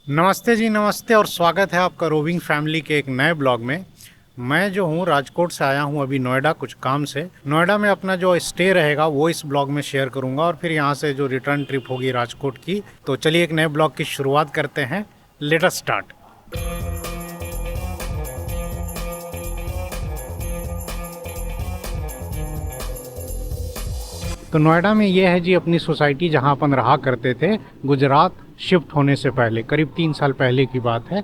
नमस्ते जी, नमस्ते और स्वागत है आपका रोविंग फैमिली के एक नए ब्लॉग में। मैं जो हूँ राजकोट से आया हूँ अभी नोएडा कुछ काम से। नोएडा में अपना जो स्टे रहेगा वो इस ब्लॉग में शेयर करूँगा और फिर यहाँ से जो रिटर्न ट्रिप होगी राजकोट की। तो चलिए एक नए ब्लॉग की शुरुआत करते हैं। Let us start. तो नोएडा में ये है जी अपनी सोसाइटी जहाँ अपन रहा करते थे गुजरात शिफ्ट होने से पहले, करीब 3 साल पहले की बात है।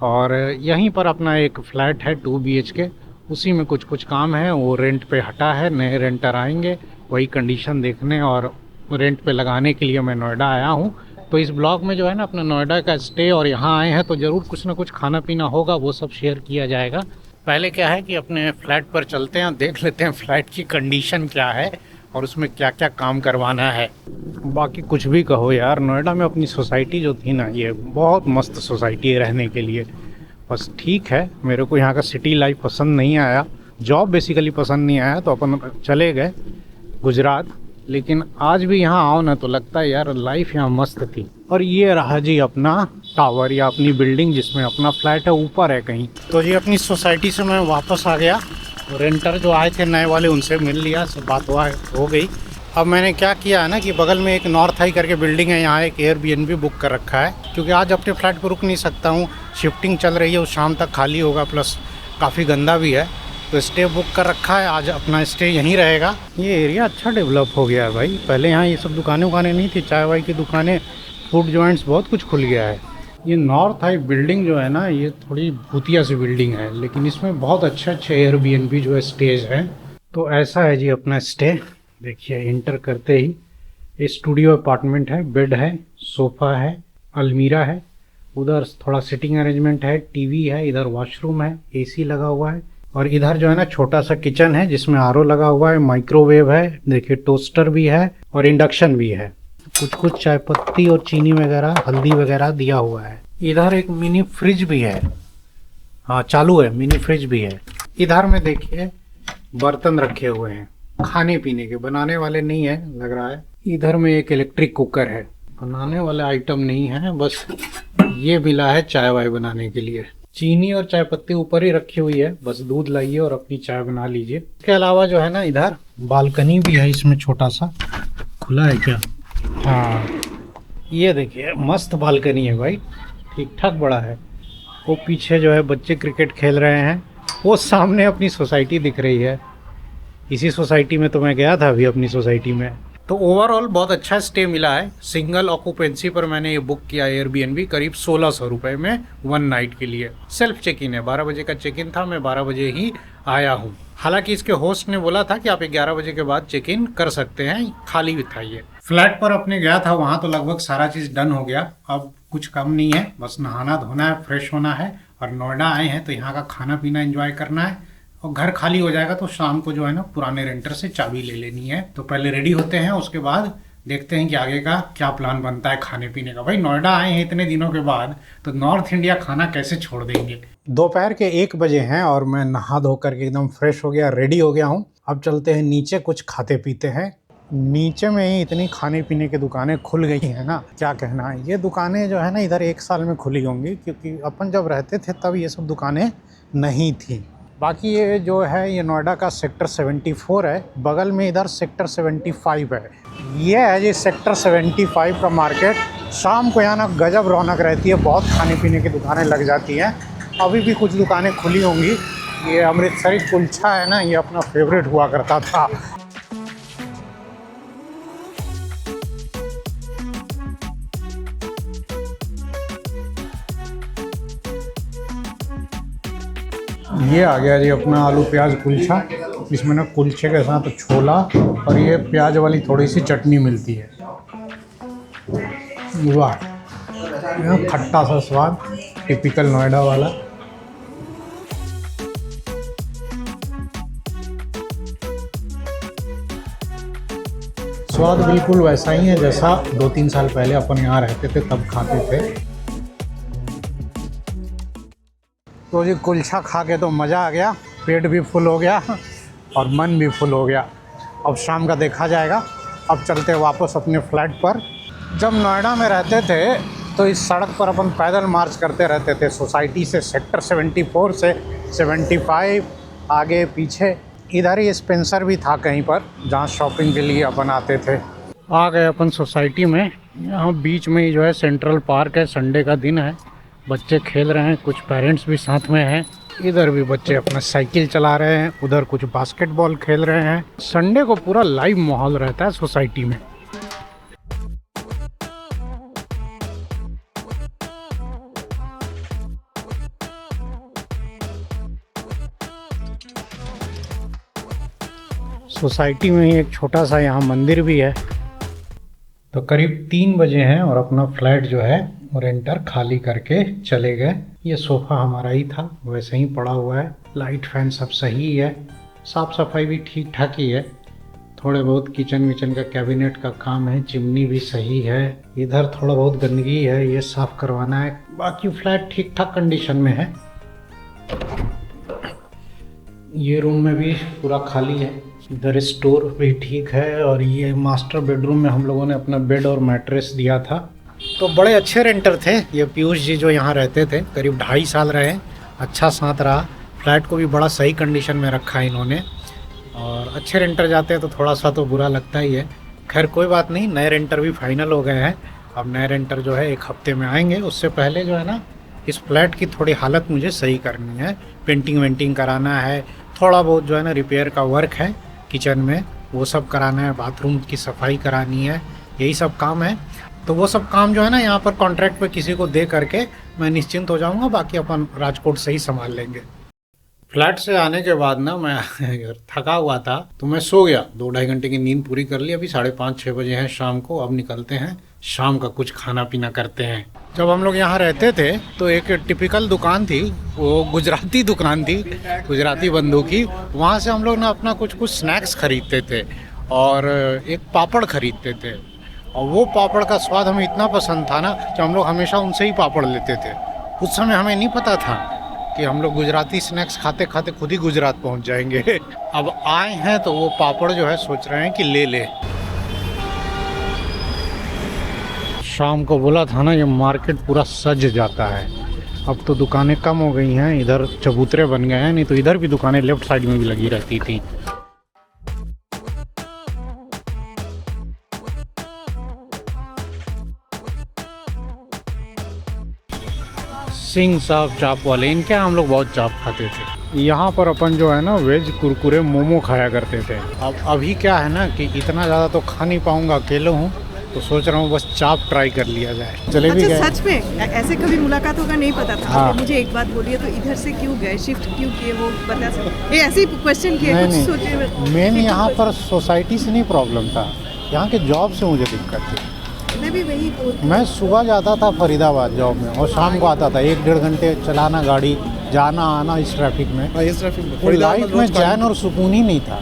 और यहीं पर अपना एक फ्लैट है 2 BHK, उसी में कुछ कुछ काम है, वो रेंट पे हटा है। नए रेंटर आएंगे वही कंडीशन देखने और रेंट पे लगाने के लिए मैं नोएडा आया हूँ। तो इस ब्लॉग में जो है ना अपना नोएडा का स्टे और यहाँ आए हैं तो ज़रूर कुछ ना कुछ खाना पीना होगा, वो सब शेयर किया जाएगा। पहले क्या है कि अपने फ्लैट पर चलते हैं, देख लेते हैं फ्लैट की कंडीशन क्या है और उसमें क्या क्या काम करवाना है। बाकी कुछ भी कहो यार, नोएडा में अपनी सोसाइटी जो थी ना, ये बहुत मस्त सोसाइटी है रहने के लिए। बस ठीक है, मेरे को यहाँ का सिटी लाइफ पसंद नहीं आया, जॉब बेसिकली पसंद नहीं आया, तो अपन चले गए गुजरात। लेकिन आज भी यहाँ आओ ना तो लगता है यार लाइफ यहाँ मस्त थी। और ये रहा जी अपना टावर या अपनी बिल्डिंग जिसमें अपना फ्लैट है, ऊपर है कहीं। तो जी अपनी सोसाइटी से मैं वापस आ गया। रेंटर जो आए थे नए वाले उनसे मिल लिया, सब बात हो गई। अब मैंने क्या किया है ना कि बगल में एक नॉर्थ हाई करके बिल्डिंग है, यहाँ एक एयरबीएनबी बुक कर रखा है, क्योंकि आज अपने फ्लैट पर रुक नहीं सकता हूँ। शिफ्टिंग चल रही है, उस शाम तक खाली होगा, प्लस काफ़ी गंदा भी है, तो स्टे बुक कर रखा है। आज अपना स्टे यहीं रहेगा। ये एरिया अच्छा डेवलप हो गया है भाई, पहले यहाँ ये सब दुकानें उकानें नहीं थी, चाय वाय की दुकानें, फूड जॉइंट्स, बहुत कुछ खुल गया है। ये नॉर्थ हाई बिल्डिंग जो है ना, ये थोड़ी भूतिया सी बिल्डिंग है, लेकिन इसमें बहुत अच्छे अच्छे एयरबीएनबी जो है स्टेज हैं। तो ऐसा है जी अपना स्टे। देखिए इंटर करते ही ये स्टूडियो अपार्टमेंट है, बेड है, सोफ़ा है, अलमीरा है, उधर थोड़ा सिटिंग अरेंजमेंट है, टीवी है, इधर वॉशरूम है, एसी लगा हुआ है, और इधर जो है ना छोटा सा किचन है जिसमें आरओ लगा हुआ है, माइक्रोवेव है, देखिए टोस्टर भी है और इंडक्शन भी है। कुछ कुछ चाय पत्ती और चीनी वगैरह, हल्दी वगैरह दिया हुआ है। इधर एक मिनी फ्रिज भी है, हाँ चालू है, मिनी फ्रिज भी है। इधर में देखिए बर्तन रखे हुए हैं, खाने पीने के, बनाने वाले नहीं है लग रहा है। इधर में एक इलेक्ट्रिक कुकर है, बनाने वाले आइटम नहीं है, बस ये मिला है चाय वाय बनाने के लिए। चीनी और चाय पत्ती ऊपर ही रखी हुई है, बस दूध लाइए और अपनी चाय बना लीजिए। इसके अलावा जो है ना इधर बालकनी भी है, इसमें छोटा सा खुला है क्या, हाँ ये देखिए मस्त बालकनी है भाई, ठीक ठाक बड़ा है। वो पीछे जो है बच्चे क्रिकेट खेल रहे हैं, वो सामने अपनी सोसाइटी दिख रही है। इसी सोसाइटी में तो मैं गया था अभी अपनी सोसाइटी में। तो ओवरऑल बहुत अच्छा स्टे मिला है। सिंगल ऑक्यूपेंसी पर मैंने ये बुक किया एयरबीएनबी, करीब 1600 रुपये में 1 नाइट के लिए। सेल्फ चेक इन है, 12 बजे का चेक इन था, मैं 12 बजे ही आया हूँ। हालांकि इसके होस्ट ने बोला था कि आप 11 बजे के बाद चेक इन कर सकते हैं, खाली भी था ये। फ्लैट पर अपने गया था, वहाँ तो लगभग सारा चीज़ डन हो गया, अब कुछ कम नहीं है, बस नहाना धोना है, फ्रेश होना है, और नोएडा आए हैं तो यहाँ का खाना पीना एंजॉय करना है। और घर खाली हो जाएगा तो शाम को जो है ना पुराने रेंटर से चाबी ले लेनी है। तो पहले रेडी होते हैं, उसके बाद देखते हैं कि आगे का क्या प्लान बनता है खाने पीने का। भाई नोएडा आए हैं इतने दिनों के बाद, तो नॉर्थ इंडिया खाना कैसे छोड़ देंगे। दोपहर के 1 बजे हैं और मैं नहा धो करके एकदम फ्रेश हो गया, रेडी हो गया हूँ। अब चलते हैं नीचे, कुछ खाते पीते हैं। नीचे में ही इतनी खाने पीने की दुकानें खुल गई हैं ना, क्या कहना है। ये दुकानें जो है ना इधर 1 साल में खुली होंगी, क्योंकि अपन जब रहते थे तब ये सब दुकानें नहीं थी। बाकी ये जो है ये नोएडा का सेक्टर 74 है, बगल में इधर सेक्टर 75 है। ये है जी सेक्टर 75 का मार्केट। शाम को यहाँ ना गजब रौनक रहती है, बहुत खाने पीने की दुकानें लग जाती हैं। अभी भी कुछ दुकानें खुली होंगी। ये अमृतसरी कुलचा है ना, ये अपना फेवरेट हुआ करता था। ये आ गया जी अपना आलू प्याज कुलचा। इसमें ना कुलचे के साथ छोला और ये प्याज वाली थोड़ी सी चटनी मिलती है। वाह, खट्टा सा स्वाद, टिपिकल नोएडा वाला। स्वाद बिल्कुल वैसा ही है जैसा 2-3 साल पहले अपन यहाँ रहते थे तब खाते थे। तो जी कुलचा खा के तो मज़ा आ गया, पेट भी फुल हो गया और मन भी फुल हो गया। अब शाम का देखा जाएगा। अब चलते वापस अपने फ्लैट पर। जब नोएडा में रहते थे तो इस सड़क पर अपन पैदल मार्च करते रहते थे, सोसाइटी से सेक्टर 74 से 75, आगे पीछे। इधर ही स्पेंसर भी था कहीं पर जहाँ शॉपिंग के लिए अपन आते थे। आ गए अपन सोसाइटी में। यहाँ बीच में ही जो है सेंट्रल पार्क है, संडे का दिन है, बच्चे खेल रहे हैं, कुछ पेरेंट्स भी साथ में हैं। इधर भी बच्चे अपना साइकिल चला रहे हैं, उधर कुछ बास्केटबॉल खेल रहे हैं। संडे को पूरा लाइव माहौल रहता है सोसाइटी में। सोसाइटी में ही एक छोटा सा यहाँ मंदिर भी है। तो करीब 3 बजे हैं और अपना फ्लैट जो है वो रेंटर खाली करके चले गए। ये सोफ़ा हमारा ही था, वैसे ही पड़ा हुआ है। लाइट फैन सब सही है, साफ़ सफाई भी ठीक ठाक ही है। थोड़े बहुत किचन विचन का कैबिनेट का काम है, चिमनी भी सही है। इधर थोड़ा बहुत गंदगी है, ये साफ़ करवाना है। बाकी फ्लैट ठीक ठाक कंडीशन में है। ये रूम में भी पूरा खाली है। इधर स्टोर भी ठीक है। और ये मास्टर बेडरूम में हम लोगों ने अपना बेड और मैट्रेस दिया था। तो बड़े अच्छे रेंटर थे ये पीयूष जी जो यहाँ रहते थे, करीब 2.5 साल रहे। अच्छा साथ रहा। फ्लैट को भी बड़ा सही कंडीशन में रखा है इन्होंने। और अच्छे रेंटर जाते हैं तो थोड़ा सा तो बुरा लगता ही है। खैर कोई बात नहीं, नए रेंटर भी फाइनल हो गए हैं। अब नए रेंटर जो है 1 हफ्ते में आएंगे। उससे पहले जो है ना, इस फ्लैट की थोड़ी हालत मुझे सही करनी है। पेंटिंग वेंटिंग कराना है, थोड़ा बहुत जो है ना रिपेयर का वर्क है किचन में, वो सब कराना है। बाथरूम की सफाई करानी है, यही सब काम है। तो वो सब काम जो है ना यहाँ पर कॉन्ट्रैक्ट पे किसी को दे करके मैं निश्चिंत हो जाऊँगा। बाकी अपन राजकोट से ही संभाल लेंगे। फ्लैट से आने के बाद ना मैं थका हुआ था तो मैं सो गया। 2-2.5 घंटे की नींद पूरी कर ली। अभी 5:30-6 बजे हैं शाम को। अब निकलते हैं, शाम का कुछ खाना पीना करते हैं। जब हम लोग यहाँ रहते थे तो एक टिपिकल दुकान थी, वो गुजराती दुकान थी, गुजराती बंधु की। वहाँ से हम लोग ना अपना कुछ स्नैक्स खरीदते थे और एक पापड़ खरीदते थे। और वो पापड़ का स्वाद हमें इतना पसंद था ना कि हम लोग हमेशा उनसे ही पापड़ लेते थे। उस समय हमें नहीं पता था कि हम लोग गुजराती स्नैक्स खाते खाते खुद ही गुजरात पहुंच जाएंगे। अब आए हैं तो वो पापड़ जो है सोच रहे हैं कि ले ले। शाम को बोला था ना, ये मार्केट पूरा सज जाता है। अब तो दुकानें कम हो गई हैं, इधर चबूतरे बन गए हैं, नहीं तो इधर भी दुकानें लेफ्ट साइड में भी लगी रहती थी। सिंह साहब चाप वाले, इनके हम लोग बहुत चाप खाते थे। यहाँ पर अपन जो है ना वेज कुरकुरे मोमो खाया करते थे। अब अभी क्या है ना कि इतना ज़्यादा तो खा नहीं पाऊँगा, अकेले हूँ, तो सोच रहा हूँ बस चाप ट्राई कर लिया जाए। जलेबी अच्छा, सच में ऐसे कभी मुलाकात होगा नहीं पता था। हाँ। मुझे एक बात बोलिए, तो इधर से क्यों गए, शिफ्ट क्यों किए, वो बता सकते? ऐसे ही क्वेश्चन किए, कुछ सोचे। मेन यहाँ पर सोसाइटी से नहीं प्रॉब्लम था, यहाँ के जॉब से मुझे दिक्कत थी। मैं भी वही मैं सुबह जाता था फरीदाबाद जॉब में और शाम को आता था। 1-1.5 घंटे चलाना गाड़ी, जाना आना इस ट्रैफिक में। इस ट्रैफिक में लाइफ में चैन और सुकून ही नहीं था।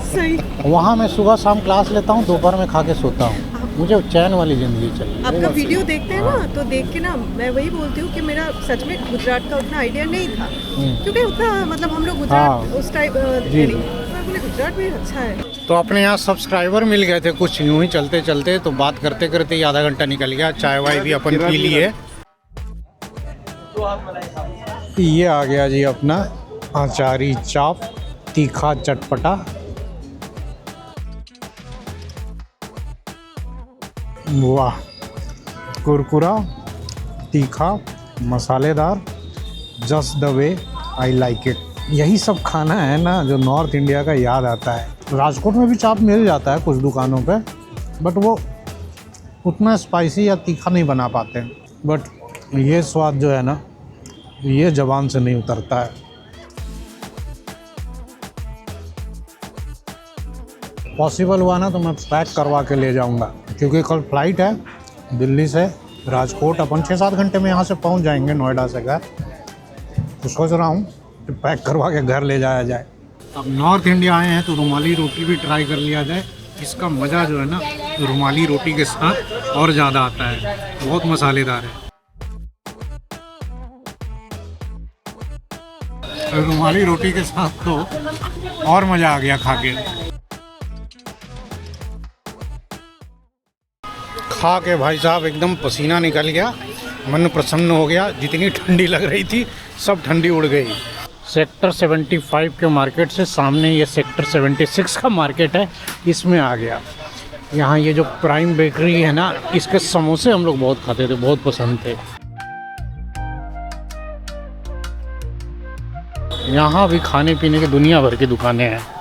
सही। वहाँ मैं सुबह शाम क्लास लेता हूँ, दोपहर में खा के सोता हूँ। मुझे चैन वाली ज़िंदगी चाहिए। आपका वीडियो देखते हैं ना, तो देख के ना मैं वही बोलती हूँ कि मेरा सच में गुजरात का उतना आइडिया नहीं था, क्योंकि उतना मतलब हम लोग गुजरात उस टाइप गुजरात भी अच्छा है। तो अपने यहाँ सब्सक्राइबर मिल गए थे कुछ, यूँ ही चलते चलते, तो बात करते करते ही आधा घंटा निकल गया। चाय वाय भी अपन पी लिए। ये आ गया जी अपना अचारी चाप, तीखा चटपटा। वाह, कुरकुरा, तीखा, मसालेदार, just the way I like it. यही सब खाना है ना जो नॉर्थ इंडिया का याद आता है। राजकोट में भी चाप मिल जाता है कुछ दुकानों पे, बट वो उतना स्पाइसी या तीखा नहीं बना पाते। बट ये स्वाद जो है ना, ये ज़बान से नहीं उतरता है। पॉसिबल हुआ ना तो मैं पैक करवा के ले जाऊंगा, क्योंकि कल फ्लाइट है दिल्ली से राजकोट। अपन 6-7 घंटे में यहाँ से पहुँच जाएंगे नोएडा से घर। तो सोच रहा हूँ कि पैक करवा के घर ले जाया जाए। अब नॉर्थ इंडिया आए हैं तो रुमाली रोटी भी ट्राई कर लिया जाए। इसका मज़ा जो है ना रुमाली रोटी के साथ और ज़्यादा आता है, बहुत मसालेदार है। रुमाली रोटी के साथ तो और मज़ा आ गया खा के। खा के भाई साहब एकदम पसीना निकल गया, मन प्रसन्न हो गया। जितनी ठंडी लग रही थी सब ठंडी उड़ गई। सेक्टर 75 के मार्केट से सामने ये सेक्टर 76 का मार्केट है, इसमें आ गया। यहाँ ये जो प्राइम बेकरी है ना, इसके समोसे हम लोग बहुत खाते थे, बहुत पसंद थे। यहाँ भी खाने पीने की दुनिया भर की दुकानें हैं।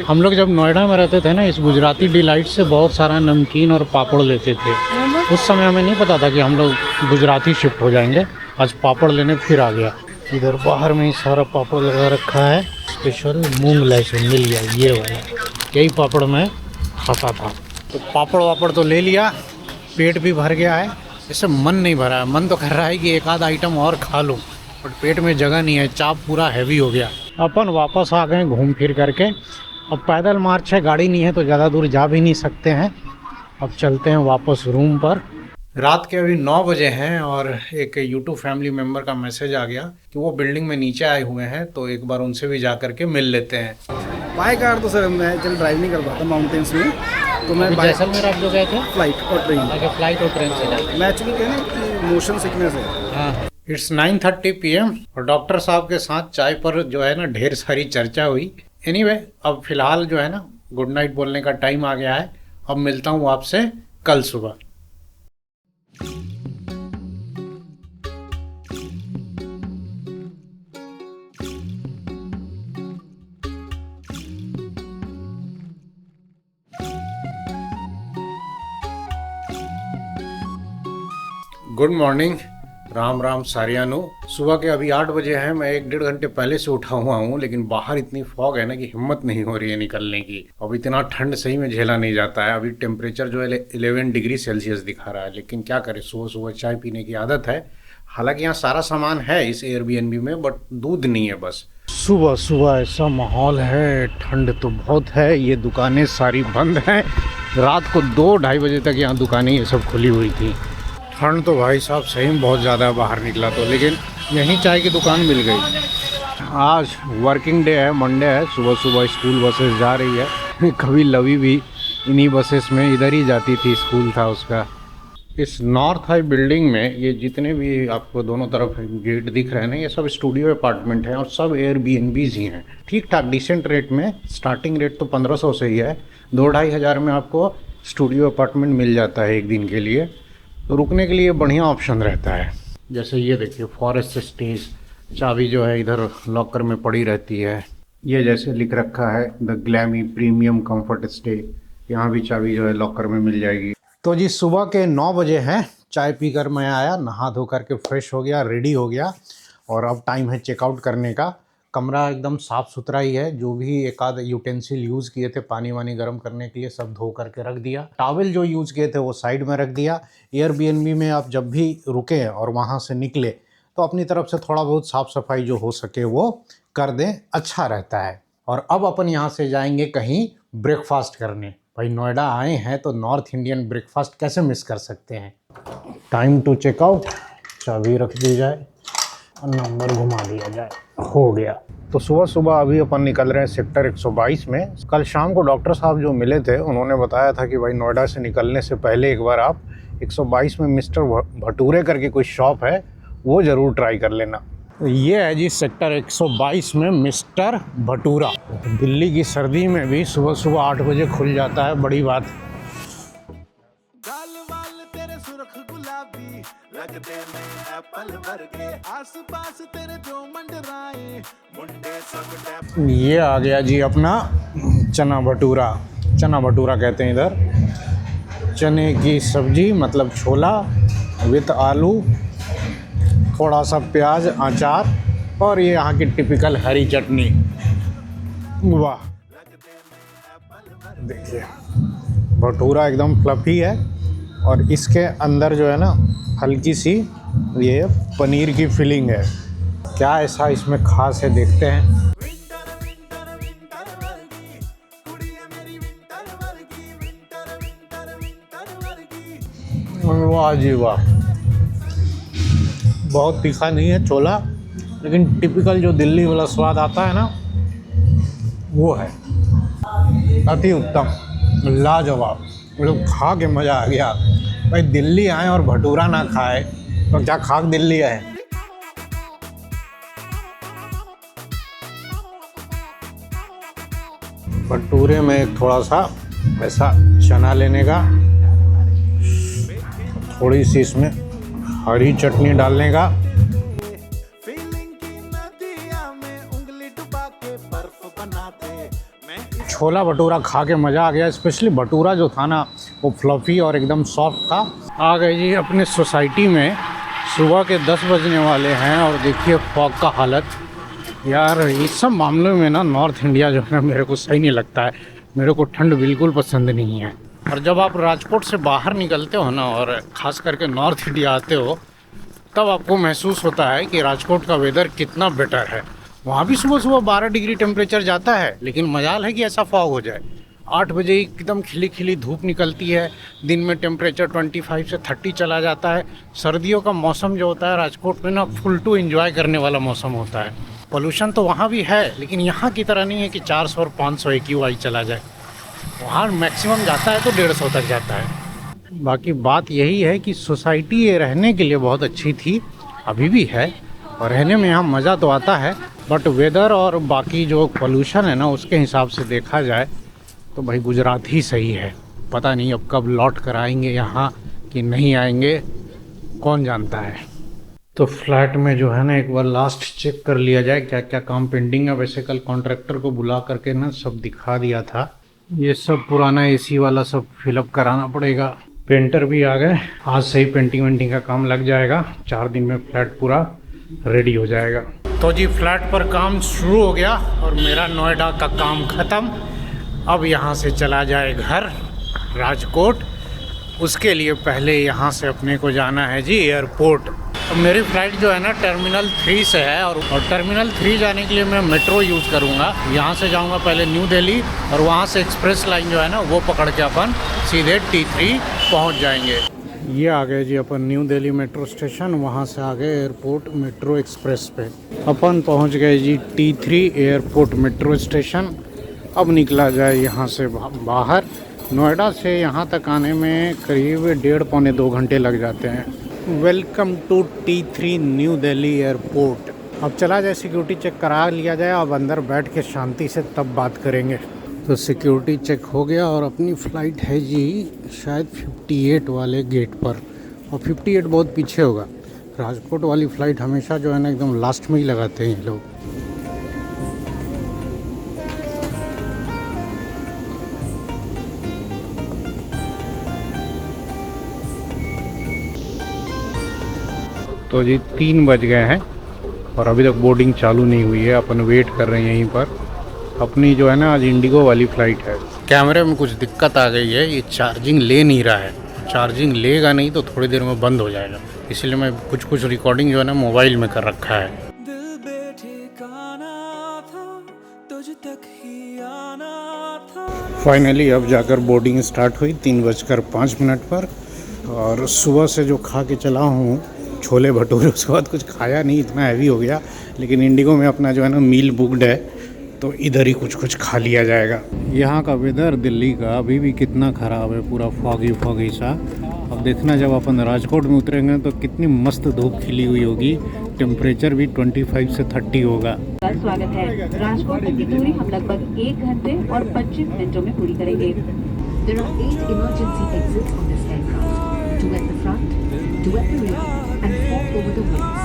हम लोग जब नोएडा में रहते थे ना, इस गुजराती डिलाइट से बहुत सारा नमकीन और पापड़ लेते थे। उस समय हमें नहीं पता था कि हम लोग गुजराती शिफ्ट हो जाएंगे। आज पापड़ लेने फिर आ गया। इधर बाहर में ही सारा पापड़ लगा रखा है। स्पेशल मूंग लहसुन मिल गया, ये वाला। यही पापड़ मैं खाता था। तो पापड़ वापड़ तो ले लिया, पेट भी भर गया है। इससे मन नहीं भरा है। मन तो कर रहा है कि एक आध आइटम और खा लूँ, बट पेट में जगह नहीं है। चाप पूरा हैवी हो गया। अपन वापस आ गए घूम फिर करके। अब पैदल मार्च है, गाड़ी नहीं है तो ज़्यादा दूर जा भी नहीं सकते हैं। अब चलते हैं वापस रूम पर। रात के अभी 9 बजे हैं और एक यूट्यूब फैमिली मेम्बर का मैसेज आ गया कि वो बिल्डिंग में नीचे आए हुए हैं, तो एक बार उनसे भी जा करके मिल लेते हैं। बाय कार तो सर मैं चल ड्राइव नहीं कर पाता माउंटेन्स में, तो मैं जैसलमेर आप जो गए थे? फ्लाइट और ट्रेन। फ्लाइट और ट्रेन से जाए। मैं एक्चुअली कहना कि मोशन सिकनेस है। हाँ, इट्स 9:30 PM और डॉक्टर साहब के साथ चाय पर जो है ना ढेर सारी चर्चा हुई। एनीवे, अब फिलहाल जो है ना गुड नाइट बोलने का टाइम आ गया है। अब मिलता हूँ आपसे कल सुबह। गुड मॉर्निंग, राम राम सारियानो। सुबह के अभी 8 बजे हैं। मैं 1-1.5 घंटे पहले से उठा हुआ हूँ, लेकिन बाहर इतनी फॉग है ना कि हिम्मत नहीं हो रही है निकलने की। अब इतना ठंड सही में झेला नहीं जाता है। अभी टेम्परेचर जो है 11 डिग्री सेल्सियस दिखा रहा है, लेकिन क्या करें, सुबह सुबह चाय पीने की आदत है। हालांकि यहाँ सारा सामान है इस एयरबीएनबी में, बट दूध नहीं है बस। सुबह सुबह ऐसा माहौल है, ठंड तो बहुत है। ये दुकानें सारी बंद हैं। रात को 2-2:30 बजे तक यहाँ दुकानें ये सब खुली हुई थी। ठंड तो भाई साहब सही में बहुत ज़्यादा है बाहर निकला तो, लेकिन यहीं चाय की दुकान मिल गई। आज वर्किंग डे है, मंडे है। सुबह सुबह स्कूल बसेस जा रही है। कभी लवी भी इन्हीं बसेस में इधर ही जाती थी, स्कूल था उसका। इस नॉर्थ हाई बिल्डिंग में ये जितने भी आपको दोनों तरफ गेट दिख रहे हैं ना, ये सब स्टूडियो अपार्टमेंट हैं और सब एयरबीएनबीज ही हैं। ठीक ठाक डिसेंट रेट में। स्टार्टिंग रेट तो 1500 से ही है। 2-2.5 हज़ार में आपको स्टूडियो अपार्टमेंट मिल जाता है एक दिन के लिए। तो रुकने के लिए बढ़िया ऑप्शन रहता है। जैसे ये देखिए, फॉरेस्ट स्टेज। चाबी जो है इधर लॉकर में पड़ी रहती है। ये जैसे लिख रखा है the glammy premium comfort stay, यहाँ भी चाबी जो है लॉकर में मिल जाएगी। तो जी सुबह के 9 बजे हैं। चाय पीकर मैं आया, नहा धो करके फ्रेश हो गया, रेडी हो गया और अब टाइम है चेकआउट करने का। कमरा एकदम साफ़ सुथरा ही है। जो भी एक आध यूटेंसिल यूज़ किए थे पानी वानी गर्म करने के लिए, सब धो करके रख दिया। टॉवल जो यूज़ किए थे वो साइड में रख दिया। एयरबीएनबी में आप जब भी रुके और वहाँ से निकले तो अपनी तरफ से थोड़ा बहुत साफ़ सफाई जो हो सके वो कर दें, अच्छा रहता है। और अब अपन यहाँ से जाएंगे कहीं ब्रेकफास्ट करने। भाई नोएडा आए हैं तो नॉर्थ इंडियन ब्रेकफास्ट कैसे मिस कर सकते हैं। Time to check out. चाबी रख दी जाए और नंबर घुमा दिया जाए, हो गया। तो सुबह सुबह अभी अपन निकल रहे हैं सेक्टर 122 में। कल शाम को डॉक्टर साहब जो मिले थे उन्होंने बताया था कि भाई नोएडा से निकलने से पहले एक बार आप 122 में मिस्टर भटूरे करके कोई शॉप है, वो ज़रूर ट्राई कर लेना। ये है जी सेक्टर 122 में मिस्टर भटूरा। दिल्ली की सर्दी में भी सुबह सुबह 8 बजे खुल जाता है, बड़ी बात। ये आ गया जी अपना चना भटूरा। चना भटूरा कहते हैं इधर। चने की सब्जी मतलब छोला विथ आलू, थोड़ा सा प्याज, अचार और ये यहाँ की टिपिकल हरी चटनी। वाह, देखिए भटूरा एकदम फ्लफी है और इसके अंदर जो है ना हल्की सी ये पनीर की फिलिंग है। क्या ऐसा इसमें खास है, देखते हैं। वाह जी वाह, बहुत तीखा नहीं है छोला, लेकिन टिपिकल जो दिल्ली वाला स्वाद आता है ना वो है अति उत्तम, लाजवाब। मतलब खा के मज़ा आ गया। भाई दिल्ली आए और भटूरा ना खाए तो क्या खाक दिल्ली आए। भटूरे में एक थोड़ा सा ऐसा चना लेने का, थोड़ी सी इसमें हरी चटनी डालने का, छोला भटूरा खा के मज़ा आ गया। स्पेशली भटूरा जो था ना वो फ्लफ़ी और एकदम सॉफ्ट था। आ गए जी अपने सोसाइटी में, सुबह के 10 बजने वाले हैं और देखिए फॉग का हालत। यार इस सब मामलों में ना नॉर्थ इंडिया जो है मेरे को सही नहीं लगता है। मेरे को ठंड बिल्कुल पसंद नहीं है। और जब आप राजकोट से बाहर निकलते हो ना और ख़ास करके नॉर्थ इंडिया आते हो, तब आपको महसूस होता है कि राजकोट का वेदर कितना बेटर है। वहाँ भी सुबह सुबह 12 डिग्री टेम्परेचर जाता है, लेकिन मजाल है कि ऐसा फॉग हो जाए। 8 बजे एकदम खिली खिली धूप निकलती है, दिन में टेम्परेचर 25 से 30 चला जाता है। सर्दियों का मौसम जो होता है राजकोट में ना फुल टू एंजॉय करने वाला मौसम होता है। पोल्यूशन तो वहाँ भी है, लेकिन यहाँ की तरह नहीं है कि 400 और 500 AQI चला जाए। वहाँ मैक्सिमम जाता है तो 150 तक जाता है। बाकी बात यही है कि सोसाइटी ये रहने के लिए बहुत अच्छी थी, अभी भी है, और रहने में यहाँ मज़ा तो आता है। बट वेदर और बाकी जो पोल्यूशन है ना उसके हिसाब से देखा जाए तो भाई गुजरात ही सही है। पता नहीं अब कब लौट कर आएंगे यहाँ कि नहीं आएंगे, कौन जानता है। तो फ्लैट में जो है ना एक बार लास्ट चेक कर लिया जाए क्या क्या काम पेंडिंग है। वैसे कल कॉन्ट्रैक्टर को बुला करके ना सब दिखा दिया था। ये सब पुराना AC वाला सब फिलअप कराना पड़ेगा। पेंटर भी आ गए, आज से ही पेंटिंग वेंटिंग का काम लग जाएगा। 4 दिन में फ्लैट पूरा रेडी हो जाएगा। तो जी फ्लैट पर काम शुरू हो गया और मेरा नोएडा का काम ख़त्म। अब यहाँ से चला जाए घर राजकोट। उसके लिए पहले यहाँ से अपने को जाना है जी एयरपोर्ट। तो मेरी फ़्लाइट जो है ना टर्मिनल 3 से है और टर्मिनल 3 जाने के लिए मैं मेट्रो यूज़ करूँगा। यहाँ से जाऊँगा पहले न्यू दिल्ली और वहाँ से एक्सप्रेस लाइन जो है ना वो पकड़ के अपन सीधे T3 पहुँच जाएंगे। ये आ गए जी अपन न्यू दिल्ली मेट्रो स्टेशन, वहाँ से आ गए एयरपोर्ट मेट्रो एक्सप्रेस पे। अपन पहुँच गए जी T3 एयरपोर्ट मेट्रो स्टेशन। अब निकला जाए यहाँ से बाहर। नोएडा से यहाँ तक आने में करीब 1.5-2 घंटे लग जाते हैं। Welcome to T3 New Delhi airport. अब चला जाए सिक्योरिटी चेक करा लिया जाए, अब अंदर बैठ के शांति से तब बात करेंगे। तो सिक्योरिटी चेक हो गया और अपनी फ़्लाइट है जी शायद 58 वाले गेट पर, और 58 बहुत पीछे होगा। राजकोट वाली फ़्लाइट हमेशा जो है ना एकदम लास्ट में ही लगाते हैं ये लोग। तो जी 3 बज गए हैं और अभी तक बोर्डिंग चालू नहीं हुई है। अपन वेट कर रहे हैं यहीं पर। अपनी जो है ना आज इंडिगो वाली फ़्लाइट है। कैमरे में कुछ दिक्कत आ गई है, ये चार्जिंग ले नहीं रहा है। चार्जिंग लेगा नहीं तो थोड़ी देर में बंद हो जाएगा, इसलिए मैं कुछ रिकॉर्डिंग जो है ना मोबाइल में कर रखा है। दिल बेठिकाना था, तुझ तक ही आना था। फाइनली अब जाकर बोर्डिंग स्टार्ट हुई 3:05 पर। और सुबह से जो खा के चला हूँ छोले भटूरे, उसके बाद कुछ खाया नहीं, इतना हैवी हो गया। लेकिन इंडिगो में अपना जो है ना मील बुकड है तो इधर ही कुछ खा लिया जाएगा। यहाँ का वेदर दिल्ली का अभी भी कितना ख़राब है, पूरा फॉगी सा। अब देखना जब अपन राजकोट में उतरेंगे तो कितनी मस्त धूप खिली हुई होगी। टेम्परेचर भी 25 से 30 होगा। स्वागत है। राजकोट की दूरी हम लगभग 1 घंटे और 25 मिनटों में पूरी करेंगे। There are 8 emergency exits on this aircraft, 2 at the front, 2 at the rear, and 4 over the wings.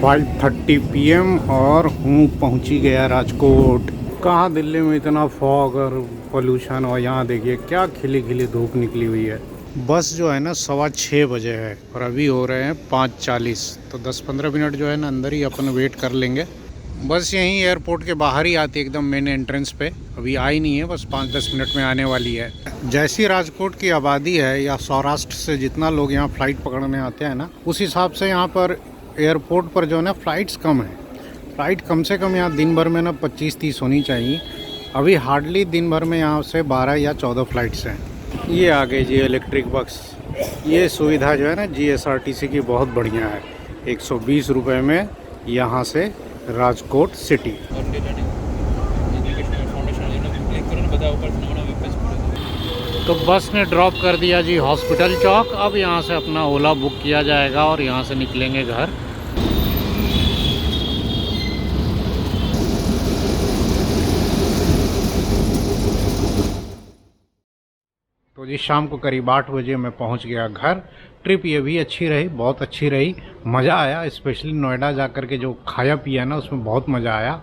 5:30 PM और हूँ पहुँची गया राजकोट। कहाँ दिल्ली में इतना फॉग और पोल्यूशन, और यहाँ देखिए क्या खिली खिली धूप निकली हुई है। बस जो है ना 6:15 बजे है और अभी हो रहे हैं 5:40, तो 10-15 मिनट जो है ना अंदर ही अपन वेट कर लेंगे। बस यहीं एयरपोर्ट के बाहर ही आती है एकदम मेन एंट्रेंस पे, अभी आई नहीं है, बस 5-10 मिनट में आने वाली है। जैसी राजकोट की आबादी है या सौराष्ट्र से जितना लोग यहाँ फ़्लाइट पकड़ने आते हैं ना, उस हिसाब से यहाँ पर एयरपोर्ट पर जो है ना फ़्लाइट्स कम है। फ़्लाइट कम से कम यहाँ दिन भर में ना 25-30 होनी चाहिए। अभी हार्डली दिन भर में यहाँ से 12 या 14 फ़्लाइट्स हैं। ये आ गई जी इलेक्ट्रिक बस। ये सुविधा जो है ना GSRTC की बहुत बढ़िया है। 120 रुपये में यहाँ से राजकोट सिटी। तो बस ने ड्रॉप कर दिया जी हॉस्पिटल चौक। अब यहाँ से अपना ओला बुक किया जाएगा और यहाँ से निकलेंगे घर। तो जी शाम को करीब 8 बजे मैं पहुँच गया घर। ट्रिप ये भी अच्छी रही, बहुत अच्छी रही, मज़ा आया। स्पेशली नोएडा जाकर के जो खाया पिया ना उसमें बहुत मज़ा आया।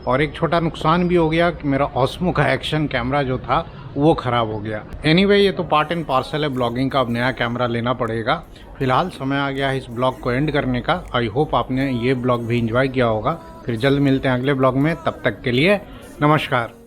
और एक छोटा नुकसान भी हो गया कि मेरा ऑस्मो का एक्शन कैमरा जो था वो ख़राब हो गया। एनीवे ये तो पार्ट एंड पार्सल है ब्लॉगिंग का, अब नया कैमरा लेना पड़ेगा। फिलहाल समय आ गया है इस ब्लॉग को एंड करने का। आई होप आपने ये ब्लॉग भी इंजॉय किया होगा। फिर जल्द मिलते हैं अगले ब्लॉग में, तब तक के लिए नमस्कार।